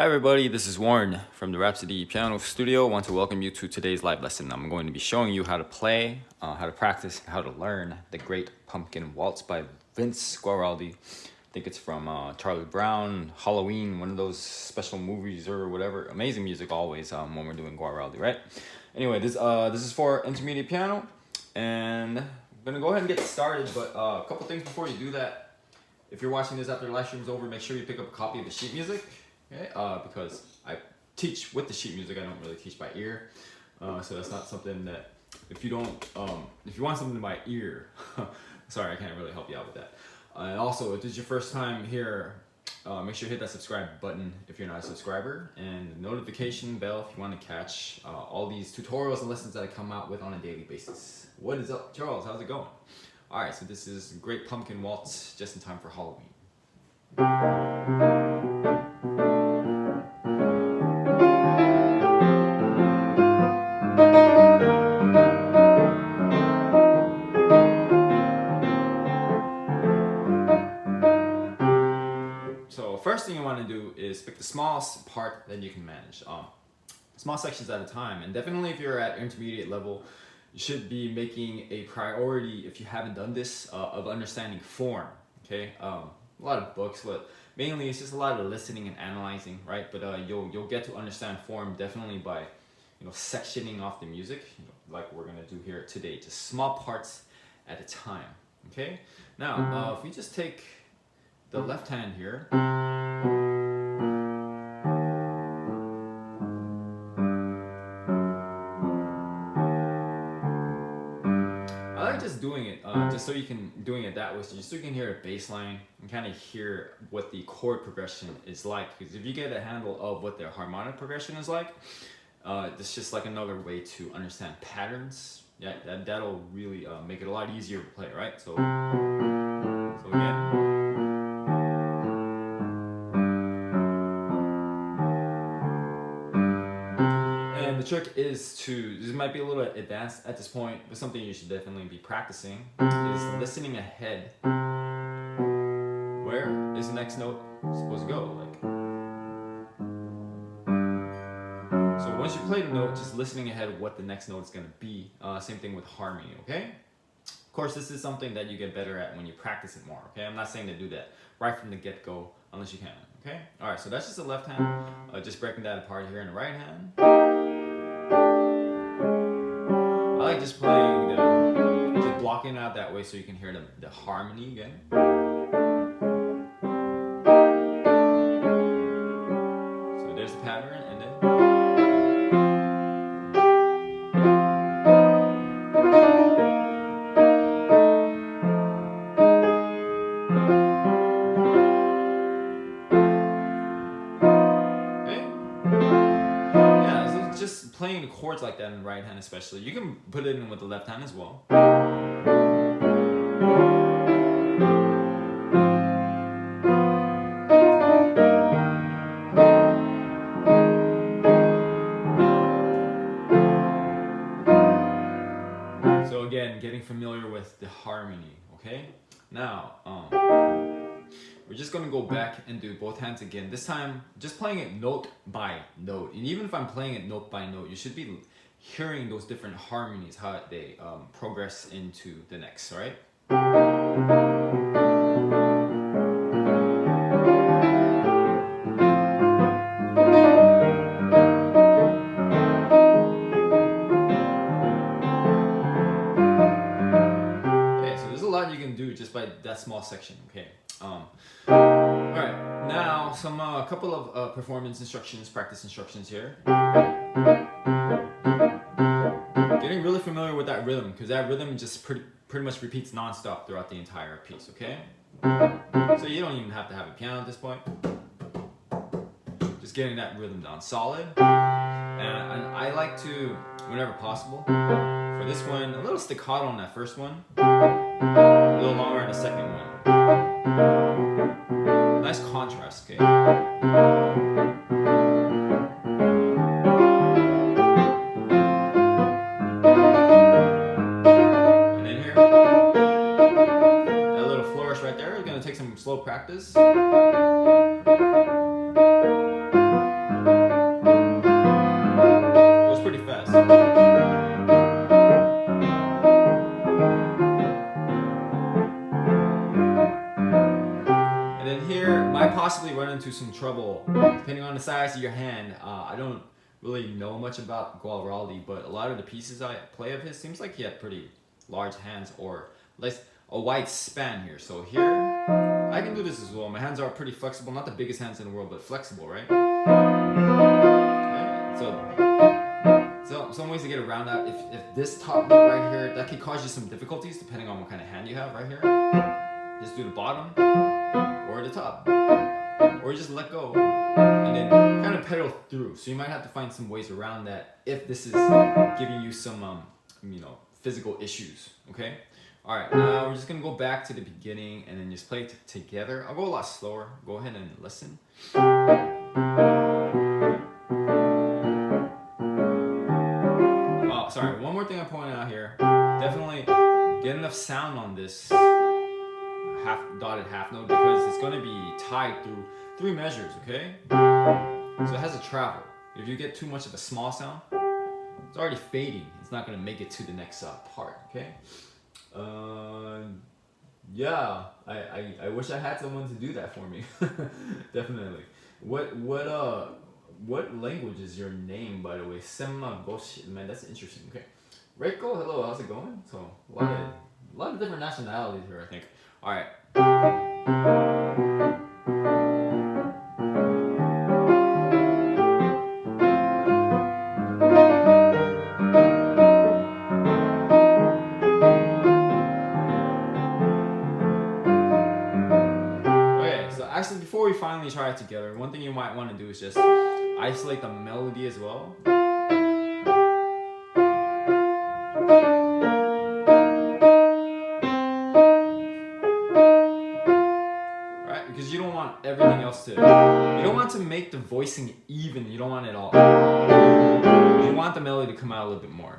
Hi everybody, this is Warren from the Rhapsody Piano Studio. I want to welcome you to today's live lesson. I'm going to be showing you how to play, how to practice, how to learn the great Pumpkin Waltz by Vince Guaraldi. I think it's from Charlie Brown, Halloween, one of those special movies or whatever. Amazing music always when we're doing Guaraldi, right? Anyway, this is for intermediate piano, and I'm gonna go ahead and get started. But a couple things before you do that. If you're watching this after the live stream's over, make sure you pick up a copy of the sheet music. Okay, because I teach with the sheet music, I don't really teach by ear, so that's not something that if you want something by ear, sorry, I can't really help you out with that. And also, if this is your first time here, make sure you hit that subscribe button if you're not a subscriber, and the notification bell if you want to catch all these tutorials and lessons that I come out with on a daily basis. What is up, Charles? How's it going? All right, so this is Great Pumpkin Waltz, just in time for Halloween. First thing you want to do is pick the smallest part that you can manage, small sections at a time. And definitely if you're at intermediate level, you should be making a priority, if you haven't done this, of understanding form. Okay, a lot of books, but mainly it's just a lot of listening and analyzing, right? But you'll get to understand form definitely by sectioning off the music, like we're gonna do here today, just small parts at a time. Okay, now if we just take the left hand here. I like just doing it, just so you can doing it that way, so you can hear a bass line and kind of hear what the chord progression is like. Because if you get a handle of what the harmonic progression is like, it's just like another way to understand patterns. Yeah, that'll really make it a lot easier to play, right? So again. The trick is this might be a little advanced at this point, but something you should definitely be practicing is listening ahead. Where is the next note supposed to go? So once you play the note, just listening ahead what the next note is going to be. Same thing with harmony, okay? Of course, this is something that you get better at when you practice it more, okay? I'm not saying to do that right from the get-go unless you can, okay? All right, so that's just the left hand. Just breaking that apart here in the right hand. I like just playing just blocking it out that way so you can hear the harmony again. So there's the pattern, and then just playing the chords like that in the right hand especially. You can put it in with the left hand as well. So again, getting familiar with the harmony, okay? Now, we're just gonna go back and do both hands again. This time, just playing it note by note. And even if I'm playing it note by note, you should be hearing those different harmonies, how they progress into the next, right? Okay, so there's a lot you can do just by that small section, okay? Alright, now a couple of performance instructions, practice instructions here. Getting really familiar with that rhythm, because that rhythm just pretty much repeats non-stop throughout the entire piece, okay? So you don't even have to have a piano at this point. Just getting that rhythm down solid. And I like to, whenever possible, for this one, a little staccato on that first one, a little longer on the second one. Nice contrast, okay? And then here, that little flourish right there is gonna take some slow practice. might possibly run into some trouble depending on the size of your hand. I don't really know much about Guaraldi, but a lot of the pieces I play of his seems like he had pretty large hands, or like a wide span here. So here, I can do this as well. My hands are pretty flexible, not the biggest hands in the world, but flexible, right? Okay. So some ways to get around that. If this top note right here, that could cause you some difficulties depending on what kind of hand you have right here. Just do the bottom or the top, or just let go and then kind of pedal through. So you might have to find some ways around that if this is giving you some physical issues. Okay. All right. Now we're just gonna go back to the beginning and then just play it together. I'll go a lot slower. Go ahead and listen. Oh, sorry. One more thing I'm pointing out here. Definitely get enough sound on this dotted half note because it's going to be tied through 3 measures, okay? So it has to travel. If you get too much of a small sound, it's already fading. It's not going to make it to the next part, okay? Yeah, I wish I had someone to do that for me. Definitely. What language is your name, by the way? Semma Goshi. Man, that's interesting. Okay. Reiko, hello, how's it going? So a lot of different nationalities here, I think. All right. Okay, so actually before we finally try it together, one thing you might want to do is just isolate the melody as well. Because you don't want everything else to, you don't want to make the voicing even, you don't want it all. You want the melody to come out a little bit more.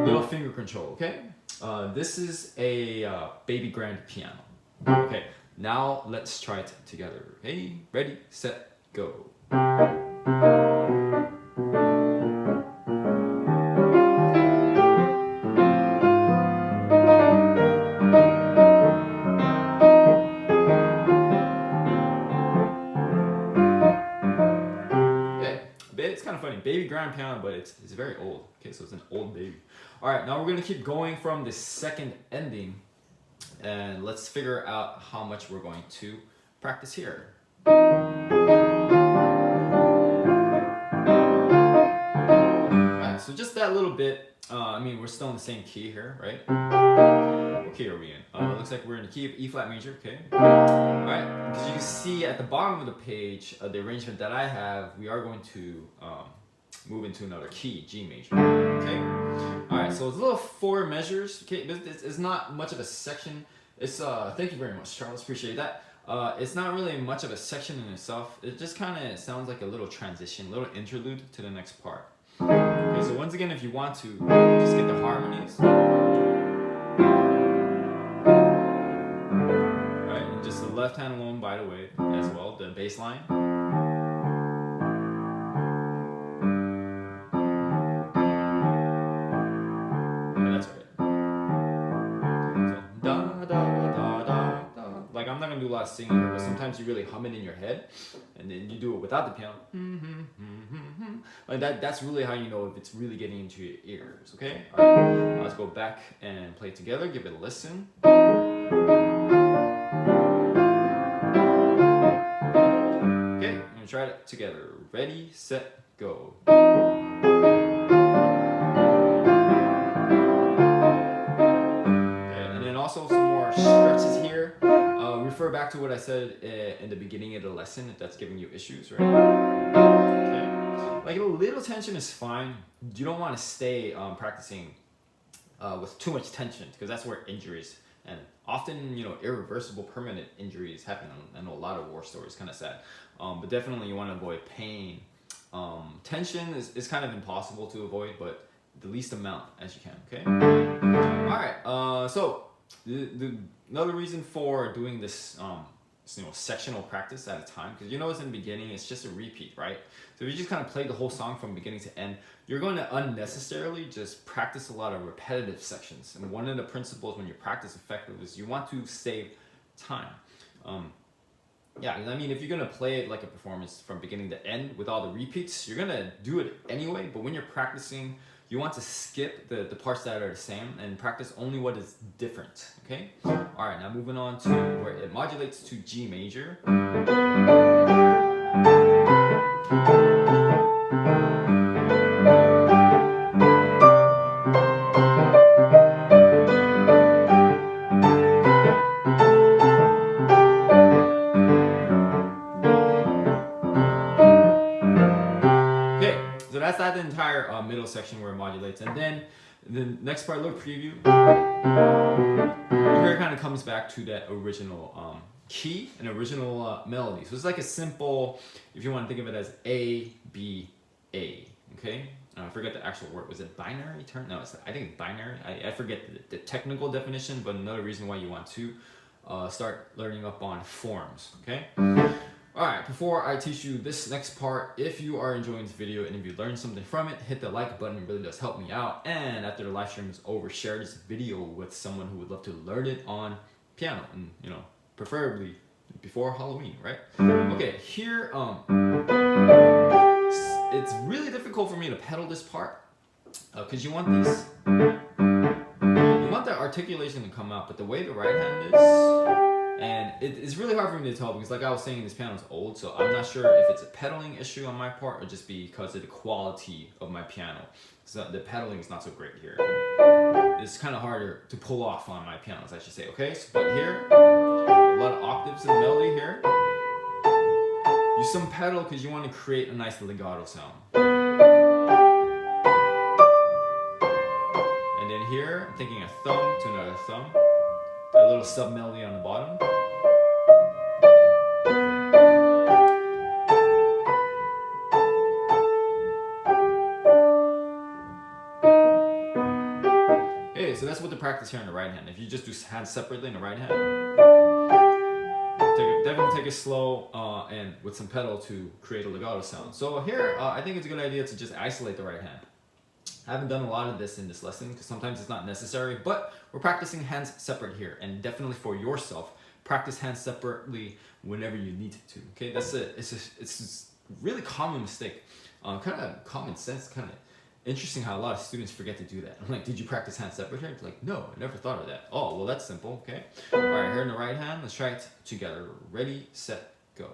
Little finger control, okay? This is a baby grand piano. Okay, now let's try it together. Hey, ready, set, go. It's kind of funny, baby grand piano, but it's very old. Okay, so it's an old baby. All right, now we're gonna keep going from the second ending, and let's figure out how much we're going to practice here. All right, so just that little bit. I mean, we're still in the same key here, right? What key are we in? Looks like we're in the key of E flat major, okay? Alright, because you can see at the bottom of the page, the arrangement that I have, we are going to move into another key, G major, okay? Alright, so it's a little 4 measures, okay? It's not much of a section. It's, thank you very much, Charles, appreciate that. It's not really much of a section in itself. It just kind of sounds like a little transition, a little interlude to the next part. Okay, so once again, if you want to just get the harmonies, right, and just the left hand alone, by the way, as well, the bass line. Yeah, that's right. So da da da da da. Like I'm not gonna do a lot of singing here, but sometimes you really hum it in your head, and then you do it without the piano. Like that's really how you know if it's really getting into your ears, okay? All right, let's go back and play it together, give it a listen. Okay, we're gonna try it together. Ready, set, go. Okay, and then also some more stretches here. Refer back to what I said in the beginning of the lesson if that's giving you issues, right? Okay. Like a little tension is fine. You don't want to stay practicing with too much tension because that's where injuries and often irreversible permanent injuries happen. I know a lot of war stories, kind of sad, but definitely you want to avoid pain. Tension is kind of impossible to avoid, but the least amount as you can. Okay. All right. So another reason for doing this sectional practice at a time, because in the beginning it's just a repeat, right? So if you just kind of play the whole song from beginning to end, you're going to unnecessarily just practice a lot of repetitive sections. And one of the principles when you practice effective is you want to save time. Yeah, I mean, if you're gonna play it like a performance from beginning to end with all the repeats, you're gonna do it anyway. But when you're practicing, you want to skip the parts that are the same and practice only what is different. Okay. All right. Now moving on to where it modulates to G major. So that's the entire middle section where it modulates, and then the next part, a little preview. Here it kind of comes back to that original key and original melody. So it's like a simple, if you want to think of it as A B A. Okay, I forget the actual word. Was it binary term? No, I think it's binary. I forget the technical definition, but another reason why you want to start learning up on forms. Okay. Alright, before I teach you this next part, if you are enjoying this video and if you learned something from it, hit the like button. It really does help me out. And after the live stream is over, share this video with someone who would love to learn it on piano, and preferably before Halloween, right? Okay, here it's really difficult for me to pedal this part because you want these, you want the articulation to come out, but the way the right hand is. And it's really hard for me to tell because, like I was saying, this piano is old, so I'm not sure if it's a pedaling issue on my part or just because of the quality of my piano. So the pedaling is not so great here. It's kind of harder to pull off on my pianos, I should say. Okay, so, but here, a lot of octaves in the melody here. Use some pedal because you want to create a nice legato sound. And then here, I'm thinking a thumb to another thumb. A little sub melody on the bottom. Okay, so that's what the practice here on the right hand. If you just do hands separately in the right hand, definitely take it slow and with some pedal to create a legato sound. So here, I think it's a good idea to just isolate the right hand. I haven't done a lot of this in this lesson because sometimes it's not necessary, but we're practicing hands separate here, and definitely for yourself, practice hands separately whenever you need to. Okay, that's it. It's a really common mistake, kind of common sense, kind of interesting how a lot of students forget to do that. I'm like, did you practice hands separate here? It's like, no, I never thought of that. Oh, well, that's simple. Okay, all right, here in the right hand, let's try it together. Ready, set, go.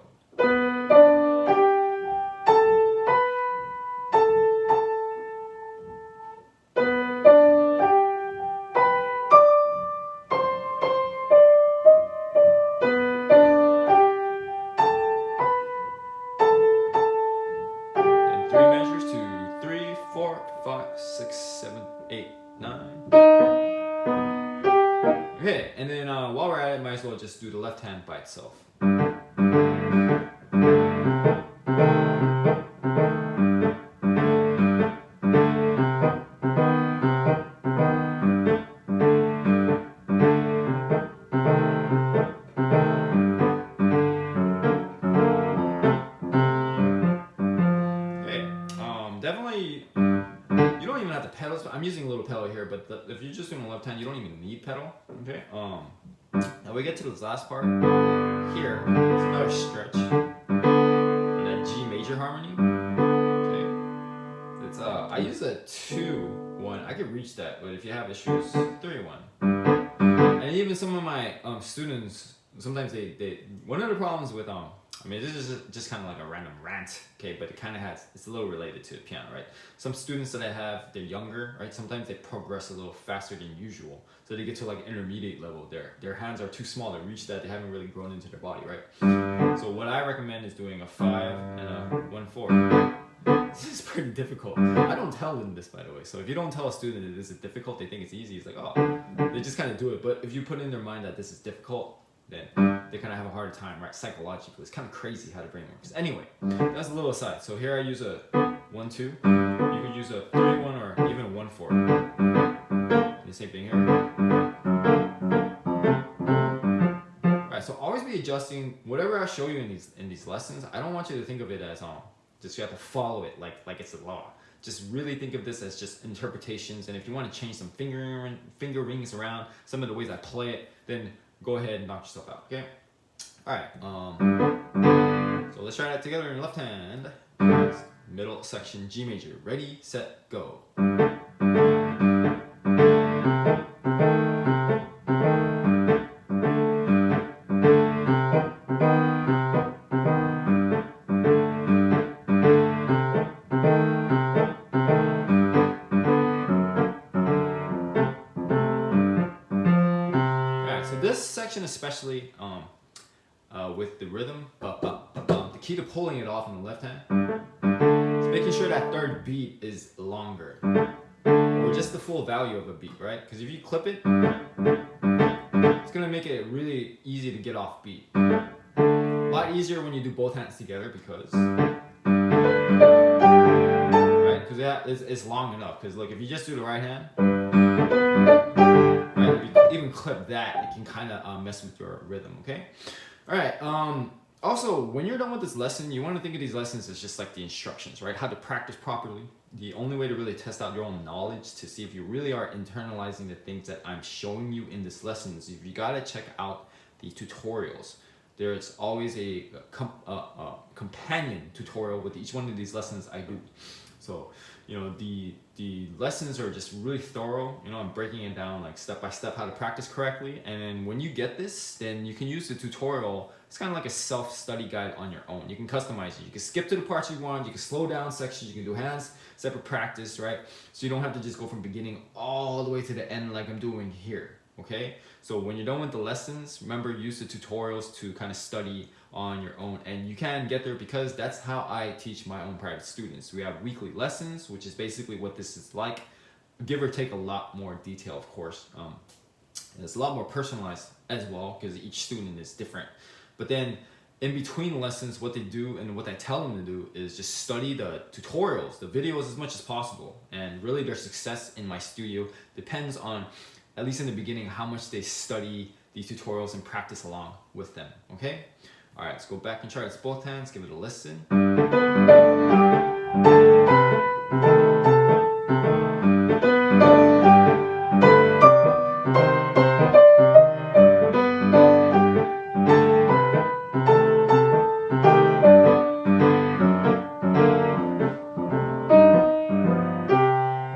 Okay, and then while we're at it, might as well just do the left hand by itself. Definitely, you don't even have to pedal. I'm using a little pedal here, but if you're just doing the left hand, you don't even need pedal. Okay. Now we get to this last part. Here, it's another stretch. That G major harmony. Okay. It's I use a 2-1. I could reach that, but if you have issues, 3-1. And even some of my students, sometimes they one of the problems with I mean, this is just kind of like a random rant, okay, but it kind of it's a little related to the piano, right? Some students that I have, they're younger, right? Sometimes they progress a little faster than usual. So they get to like intermediate level. Their hands are too small to reach that. They haven't really grown into their body, right? So what I recommend is doing a 5 and a 1/4. This is pretty difficult. I don't tell them this, by the way. So if you don't tell a student that this is difficult, they think it's easy. It's like, oh, they just kind of do it. But if you put in their mind that this is difficult, then they kind of have a hard time, right? Psychologically, it's kind of crazy how the brain works. Anyway, that's a little aside. So here I use a 1/2. You could use a 3-1 or even a 1/4. The same thing here. All right. So always be adjusting whatever I show you in these lessons. I don't want you to think of it as just you have to follow it like it's a law. Just really think of this as just interpretations. And if you want to change some fingerings around, some of the ways I play it, then go ahead and knock yourself out, okay? Alright, so let's try that together in left hand. Middle section G major. Ready, set, go. This section especially, with the rhythm, the key to pulling it off in the left hand is making sure that third beat is longer, or just the full value of a beat, right? Because if you clip it, it's gonna make it really easy to get off beat. A lot easier when you do both hands together because, right? Because it's long enough. Because look, if you just do the right hand. Even clip that, it can kind of mess with your rhythm, okay? All right, also, when you're done with this lesson, you want to think of these lessons as just like the instructions, right? How to practice properly. The only way to really test out your own knowledge to see if you really are internalizing the things that I'm showing you in this lesson is if you got to check out the tutorials. There's always a companion tutorial with each one of these lessons I do. So, you know, the lessons are just really thorough. You know, I'm breaking it down like step by step how to practice correctly. And then when you get this, then you can use the tutorial. It's kind of like a self-study guide on your own. You can customize it. You can skip to the parts you want. You can slow down sections. You can do hands, separate practice, right? So you don't have to just go from beginning all the way to the end like I'm doing here. Okay, so when you're done with the lessons, remember, use the tutorials to kind of study on your own, and you can get there because that's how I teach my own private students. We have weekly lessons, which is basically what this is like, give or take a lot more detail, of course. And it's a lot more personalized as well because each student is different. But then in between lessons, what they do and what I tell them to do is just study the tutorials, the videos as much as possible. And really their success in my studio depends on, at least in the beginning, how much they study these tutorials and practice along with them, okay? All right, let's go back and try this both hands, give it a listen.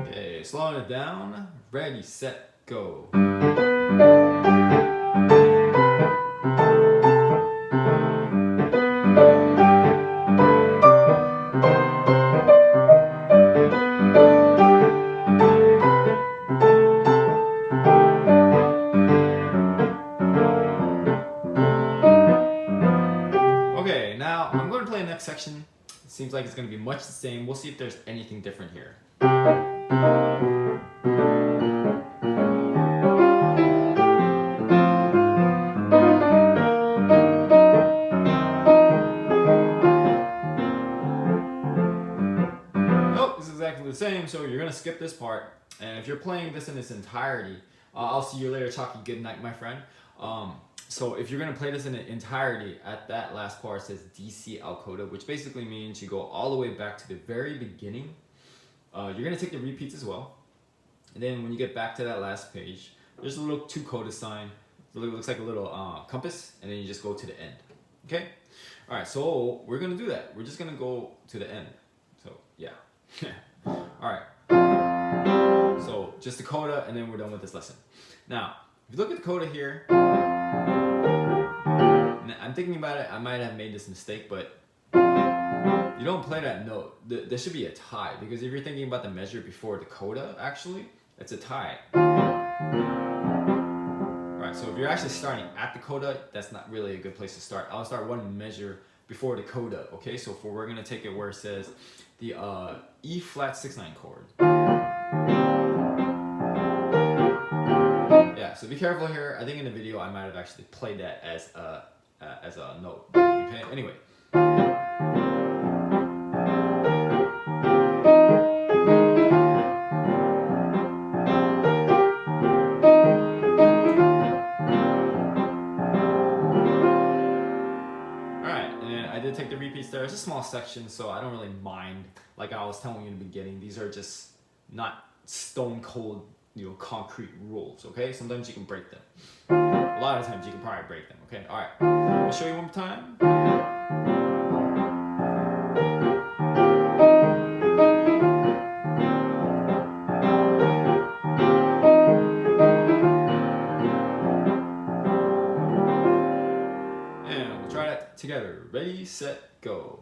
Okay, slowing it down, ready, set, go. Okay, now I'm going to play the next section. It seems like it's going to be much the same. We'll see if there's anything different here. Nope, this is exactly the same, so you're going to skip this part. And if you're playing this in its entirety, I'll see you later, Chalky. Good night, my friend. So if you're going to play this in its entirety, at that last part it says DC al Coda, which basically means you go all the way back to the very beginning. You're going to take the repeats as well. And then when you get back to that last page, there's a little 2 coda sign. It looks like a little compass, and then you just go to the end. Okay? All right, so we're going to do that. We're just going to go to the end. So, yeah. All right. So just the coda, and then we're done with this lesson. Now, if you look at the coda here, I'm thinking about it, I might have made this mistake, but you don't play that note. There should be a tie, because if you're thinking about the measure before the coda, actually, it's a tie. Alright, so if you're actually starting at the coda, that's not really a good place to start. I'll start one measure before the coda, okay? So we're going to take it where it says the E flat 6/9 chord. Yeah, so be careful here. I think in the video I might have actually played that as a note. Okay, anyway. Take the repeats there. It's a small section, so I don't really mind. Like I was telling you in the beginning, these are just not stone cold, concrete rules, okay? Sometimes you can break them. A lot of times you can probably break them. Okay, all right. Let me show you one more time. And we'll try that together. Ready, set, go.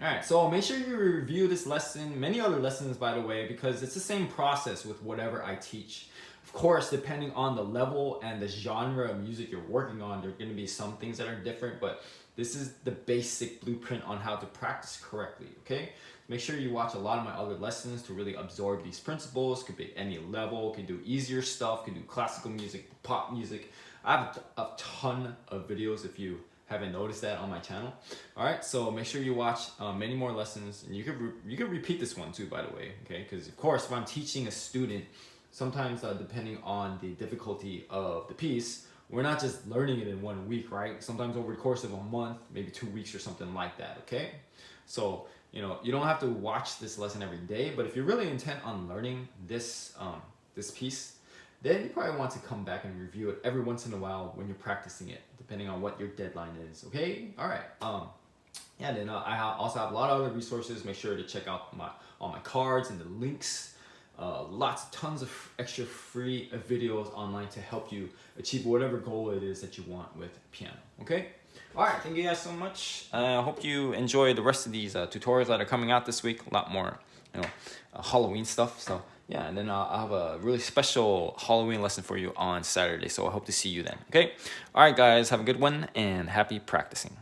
Alright, so make sure you review this lesson, many other lessons by the way, because it's the same process with whatever I teach. Of course, depending on the level and the genre of music you're working on, there are going to be some things that are different, but this is the basic blueprint on how to practice correctly, okay? Make sure you watch a lot of my other lessons to really absorb these principles. Could be any level, can do easier stuff, can do classical music, pop music. I have a ton of videos if you haven't noticed that on my channel. All right, so make sure you watch many more lessons, and you could repeat this one too, by the way, okay? Because of course, if I'm teaching a student, sometimes depending on the difficulty of the piece, we're not just learning it in 1 week, right? Sometimes over the course of a month, maybe 2 weeks or something like that, okay? So, you know, you don't have to watch this lesson every day, but if you're really intent on learning this, this piece, then you probably want to come back and review it every once in a while when you're practicing it, depending on what your deadline is, okay? All right. Yeah, then I also have a lot of other resources. Make sure to check out all my cards and the links. Tons of extra free videos online to help you achieve whatever goal it is that you want with piano, okay? All right, thank you guys so much. I hope you enjoy the rest of these tutorials that are coming out this week. A lot more, you know, Halloween stuff. So yeah, and then I'll have a really special Halloween lesson for you on Saturday. So I hope to see you then, okay? All right, guys, have a good one and happy practicing.